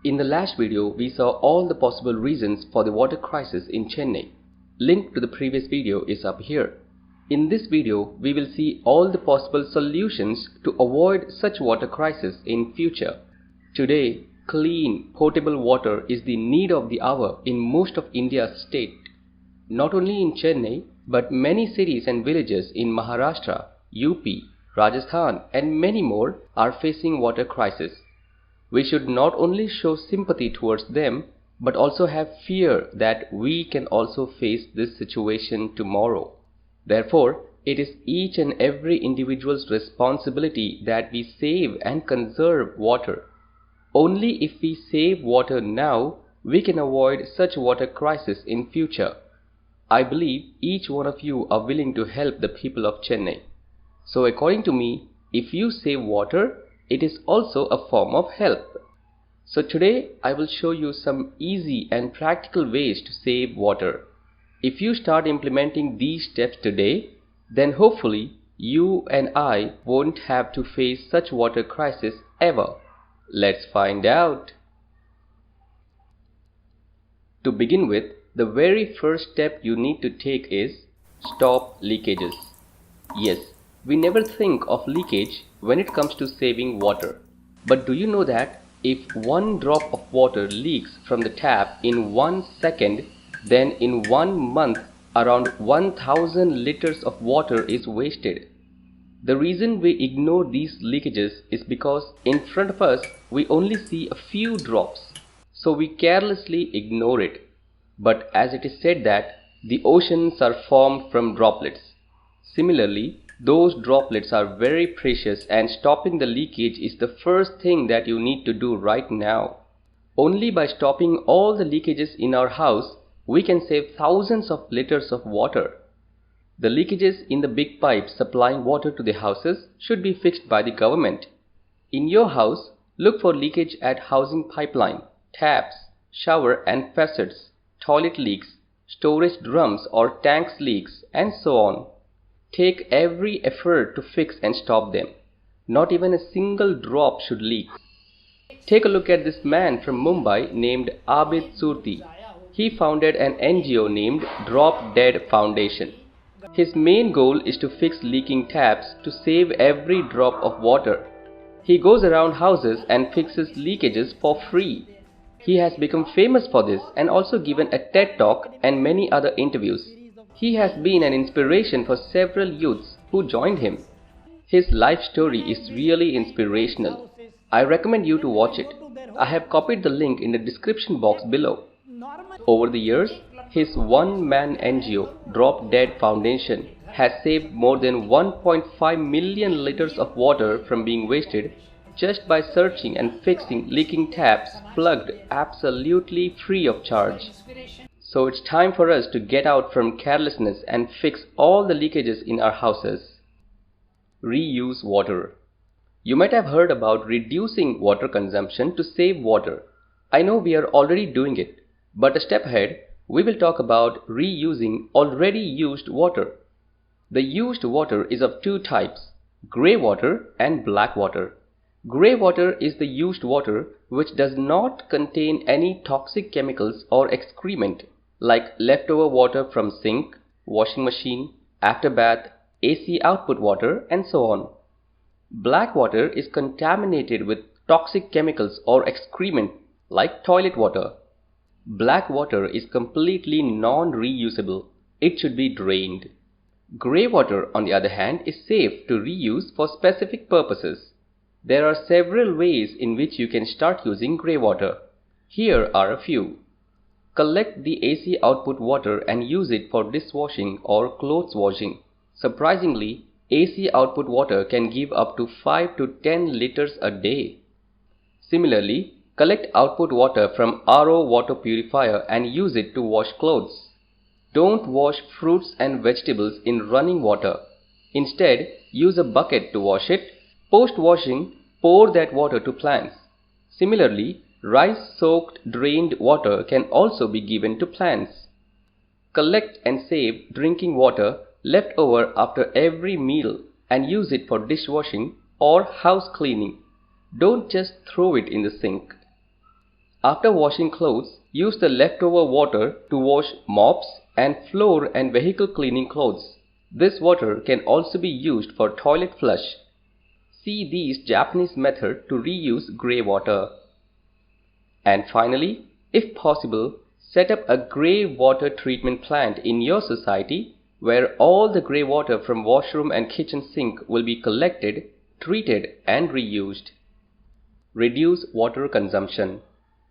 In the last video, we saw all the possible reasons for the water crisis in Chennai. Link to the previous video is up here. In this video, we will see all the possible solutions to avoid such water crisis in future. Today, clean, potable water is the need of the hour in most of India's state. Not only in Chennai, but many cities and villages in Maharashtra, UP, Rajasthan and many more are facing water crisis. We should not only show sympathy towards them, but also have fear that we can also face this situation tomorrow. Therefore, it is each and every individual's responsibility that we save and conserve water. Only if we save water now, we can avoid such water crisis in future. I believe each one of you are willing to help the people of Chennai. So according to me, if you save water, it is also a form of help. So today I will show you some easy and practical ways to save water. If you start implementing these steps today, then hopefully you and I won't have to face such water crisis ever. Let's find out. To begin with, the very first step you need to take is stop leakages. Yes, we never think of leakage when it comes to saving water. But do you know that if one drop of water leaks from the tap in 1 second, then in 1 month around 1000 liters of water is wasted. The reason we ignore these leakages is because in front of us we only see a few drops, so we carelessly ignore it. But as it is said that the oceans are formed from droplets. Similarly, those droplets are very precious and stopping the leakage is the first thing that you need to do right now. Only by stopping all the leakages in our house, we can save thousands of liters of water. The leakages in the big pipes supplying water to the houses should be fixed by the government. In your house, look for leakage at housing pipeline, taps, shower and faucets, toilet leaks, storage drums or tanks leaks and so on. Take every effort to fix and stop them. Not even a single drop should leak. Take a look at this man from Mumbai named Aabid Surti. He founded an NGO named Drop Dead Foundation. His main goal is to fix leaking taps to save every drop of water. He goes around houses and fixes leakages for free. He has become famous for this and also given a TED Talk and many other interviews. He has been an inspiration for several youths who joined him. His life story is really inspirational. I recommend you to watch it. I have copied the link in the description box below. Over the years, his one-man NGO, Drop Dead Foundation, has saved more than 1.5 million liters of water from being wasted just by searching and fixing leaking taps plugged absolutely free of charge. So it's time for us to get out from carelessness and fix all the leakages in our houses. Reuse water. You might have heard about reducing water consumption to save water. I know we are already doing it, but a step ahead, we will talk about reusing already used water. The used water is of two types, grey water and black water. Grey water is the used water which does not contain any toxic chemicals or excrement like leftover water from sink, washing machine, after bath, AC output water and so on. Black water is contaminated with toxic chemicals or excrement like toilet water. Black water is completely non-reusable. It should be drained. Grey water, on the other hand, is safe to reuse for specific purposes. There are several ways in which you can start using grey water. Here are a few. Collect the AC output water and use it for dishwashing or clothes washing. Surprisingly, AC output water can give up to 5 to 10 liters a day. Similarly, collect output water from RO water purifier and use it to wash clothes. Don't wash fruits and vegetables in running water. Instead, use a bucket to wash it. Post-washing, pour that water to plants. Similarly, rice-soaked drained water can also be given to plants. Collect and save drinking water left over after every meal and use it for dishwashing or house cleaning. Don't just throw it in the sink. After washing clothes, use the leftover water to wash mops and floor and vehicle cleaning clothes. This water can also be used for toilet flush. See this Japanese method to reuse grey water. And finally, if possible, set up a grey water treatment plant in your society where all the grey water from washroom and kitchen sink will be collected, treated and reused. Reduce water consumption.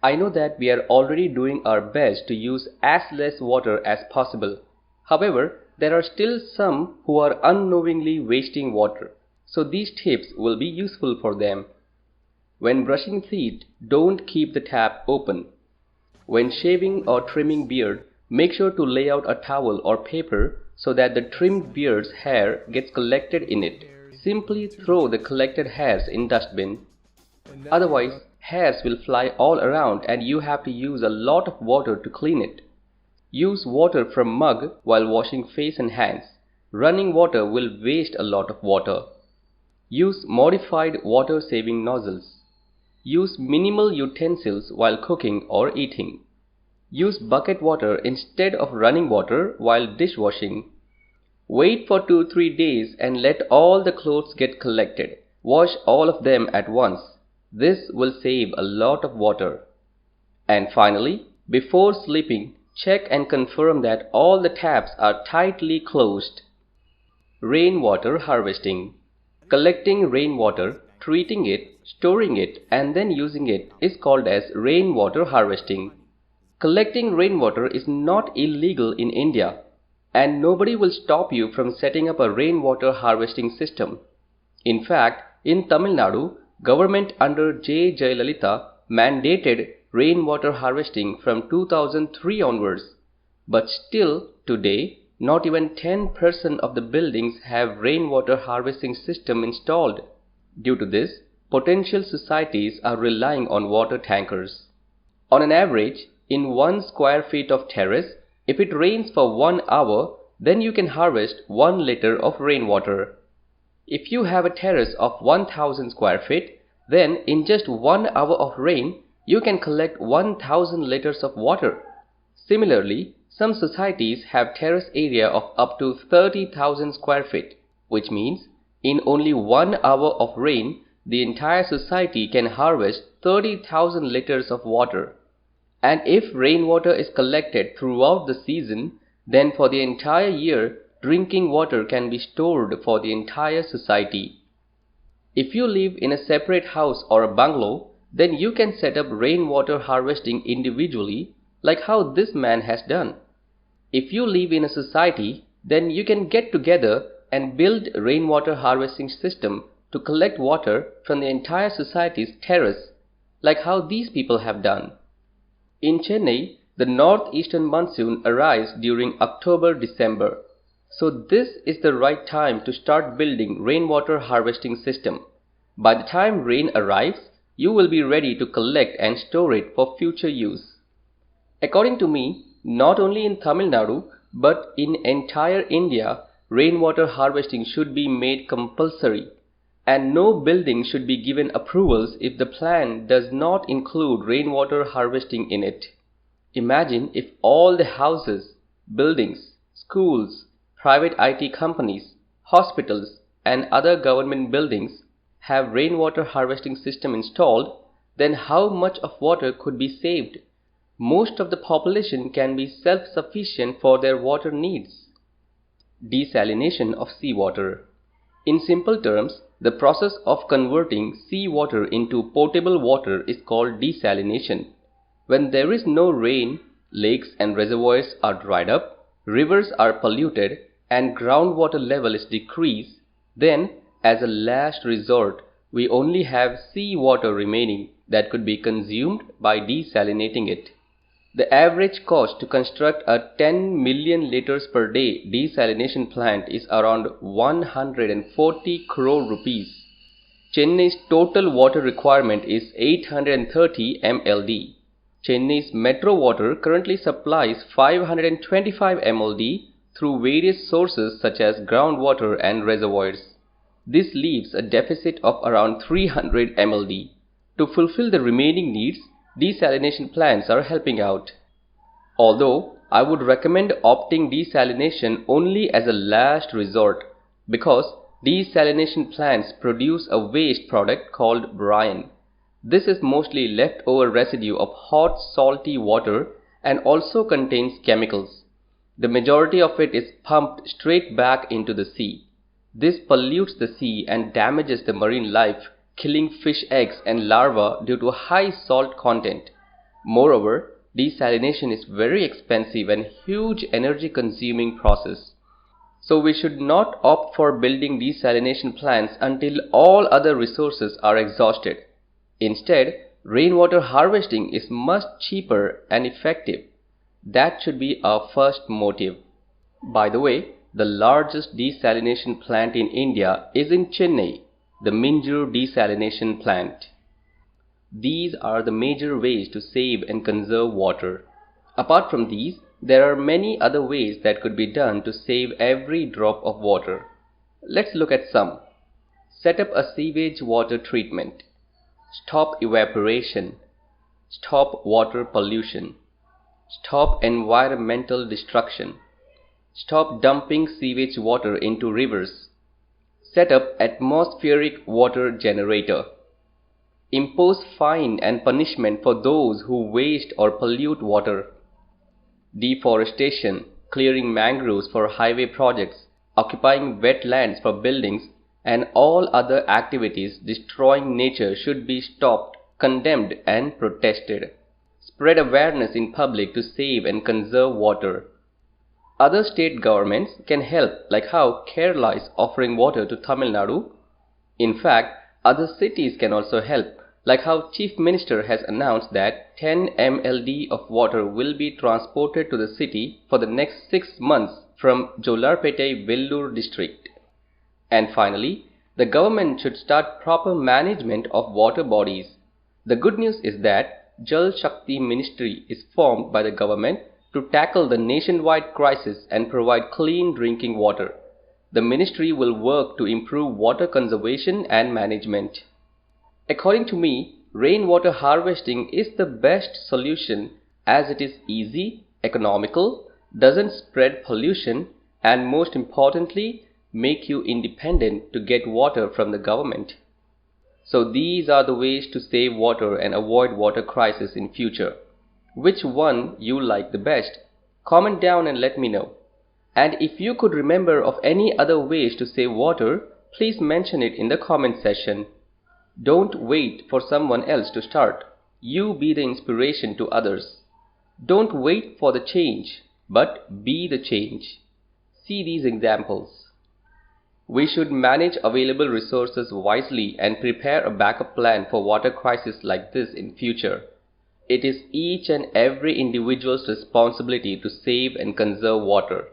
I know that we are already doing our best to use as less water as possible. However, there are still some who are unknowingly wasting water, so these tips will be useful for them. When brushing teeth, don't keep the tap open. When shaving or trimming beard, make sure to lay out a towel or paper so that the trimmed beard's hair gets collected in it. Simply throw the collected hairs in dustbin. Otherwise, hairs will fly all around and you have to use a lot of water to clean it. Use water from mug while washing face and hands. Running water will waste a lot of water. Use modified water-saving nozzles. Use minimal utensils while cooking or eating. Use bucket water instead of running water while dishwashing. Wait for 2-3 days and let all the clothes get collected. Wash all of them at once. This will save a lot of water. And finally, before sleeping, check and confirm that all the taps are tightly closed. Rainwater harvesting. Collecting rainwater, treating it, storing it, and then using it is called as rainwater harvesting. Collecting rainwater is not illegal in India, and nobody will stop you from setting up a rainwater harvesting system. In fact, in Tamil Nadu, government under J. Jayalalitha mandated rainwater harvesting from 2003 onwards. But still, today, not even 10% of the buildings have rainwater harvesting system installed. Due to this, potential societies are relying on water tankers. On an average, in 1 square feet of terrace, if it rains for 1 hour, then you can harvest 1 liter of rainwater. If you have a terrace of 1000 square feet, then in just 1 hour of rain, you can collect 1000 liters of water. Similarly, some societies have terrace area of up to 30,000 square feet, which means in only 1 hour of rain, the entire society can harvest 30,000 liters of water. And if rainwater is collected throughout the season, then for the entire year, drinking water can be stored for the entire society. If you live in a separate house or a bungalow, then you can set up rainwater harvesting individually, like how this man has done. If you live in a society, then you can get together and build rainwater harvesting system to collect water from the entire society's terrace, like how these people have done. In Chennai, the northeastern monsoon arrives during October-December. So this is the right time to start building rainwater harvesting system. By the time rain arrives, you will be ready to collect and store it for future use. According to me, not only in Tamil Nadu, but in entire India, rainwater harvesting should be made compulsory, and no building should be given approvals if the plan does not include rainwater harvesting in it. Imagine if all the houses, buildings, schools, private IT companies, hospitals, and other government buildings have rainwater harvesting system installed, then how much of water could be saved? Most of the population can be self-sufficient for their water needs. Desalination of seawater. In simple terms, the process of converting seawater into potable water is called desalination. When there is no rain, lakes and reservoirs are dried up, rivers are polluted, and groundwater level is decreased, then, as a last resort, we only have seawater remaining that could be consumed by desalinating it. The average cost to construct a 10 million liters per day desalination plant is around 140 crore rupees. Chennai's total water requirement is 830 MLD. Chennai's metro water currently supplies 525 MLD through various sources such as groundwater and reservoirs. This leaves a deficit of around 300 MLD. To fulfill the remaining needs, desalination plants are helping out. Although I would recommend opting desalination only as a last resort because desalination plants produce a waste product called brine. This is mostly leftover residue of hot salty water and also contains chemicals. The majority of it is pumped straight back into the sea. This pollutes the sea and damages the marine life, killing fish eggs and larvae due to high salt content. Moreover, desalination is very expensive and huge energy consuming process. So we should not opt for building desalination plants until all other resources are exhausted. Instead, rainwater harvesting is much cheaper and effective. That should be our first motive. By the way, the largest desalination plant in India is in Chennai, the Minjur desalination plant. These are the major ways to save and conserve water. Apart from these, there are many other ways that could be done to save every drop of water. Let's look at some. Set up a sewage water treatment. Stop evaporation. Stop water pollution. Stop environmental destruction. Stop dumping sewage water into rivers. Set up atmospheric water generator. Impose fine and punishment for those who waste or pollute water. Deforestation, clearing mangroves for highway projects, occupying wetlands for buildings, and all other activities destroying nature should be stopped, condemned, and protested. Spread awareness in public to save and conserve water. Other state governments can help, like how Kerala is offering water to Tamil Nadu. In fact, other cities can also help, like how Chief Minister has announced that 10 mld of water will be transported to the city for the next 6 months from Jollarpete Vellore district. And finally, the government should start proper management of water bodies. The good news is that Jal Shakti Ministry is formed by the government to tackle the nationwide crisis and provide clean drinking water. The ministry will work to improve water conservation and management. According to me, rainwater harvesting is the best solution as it is easy, economical, doesn't spread pollution, and most importantly, make you independent to get water from the government. So these are the ways to save water and avoid water crisis in future. Which one you like the best? Comment down and let me know. And if you could remember of any other ways to save water, please mention it in the comment section. Don't wait for someone else to start. You be the inspiration to others. Don't wait for the change, but be the change. See these examples. We should manage available resources wisely and prepare a backup plan for water crises like this in future. It is each and every individual's responsibility to save and conserve water.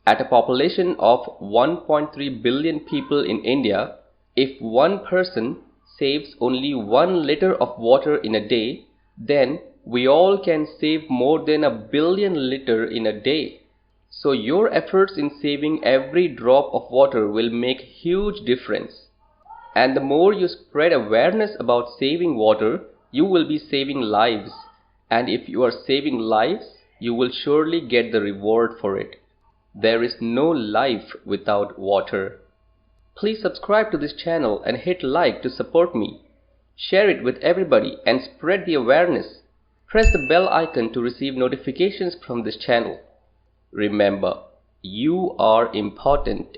At a population of 1.3 billion people in India, if one person saves only 1 liter of water in a day, then we all can save more than 1 billion liters in a day. So your efforts in saving every drop of water will make huge difference. And the more you spread awareness about saving water, you will be saving lives. And if you are saving lives, you will surely get the reward for it. There is no life without water. Please subscribe to this channel and hit like to support me. Share it with everybody and spread the awareness. Press the bell icon to receive notifications from this channel. Remember, you are important.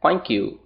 Thank you.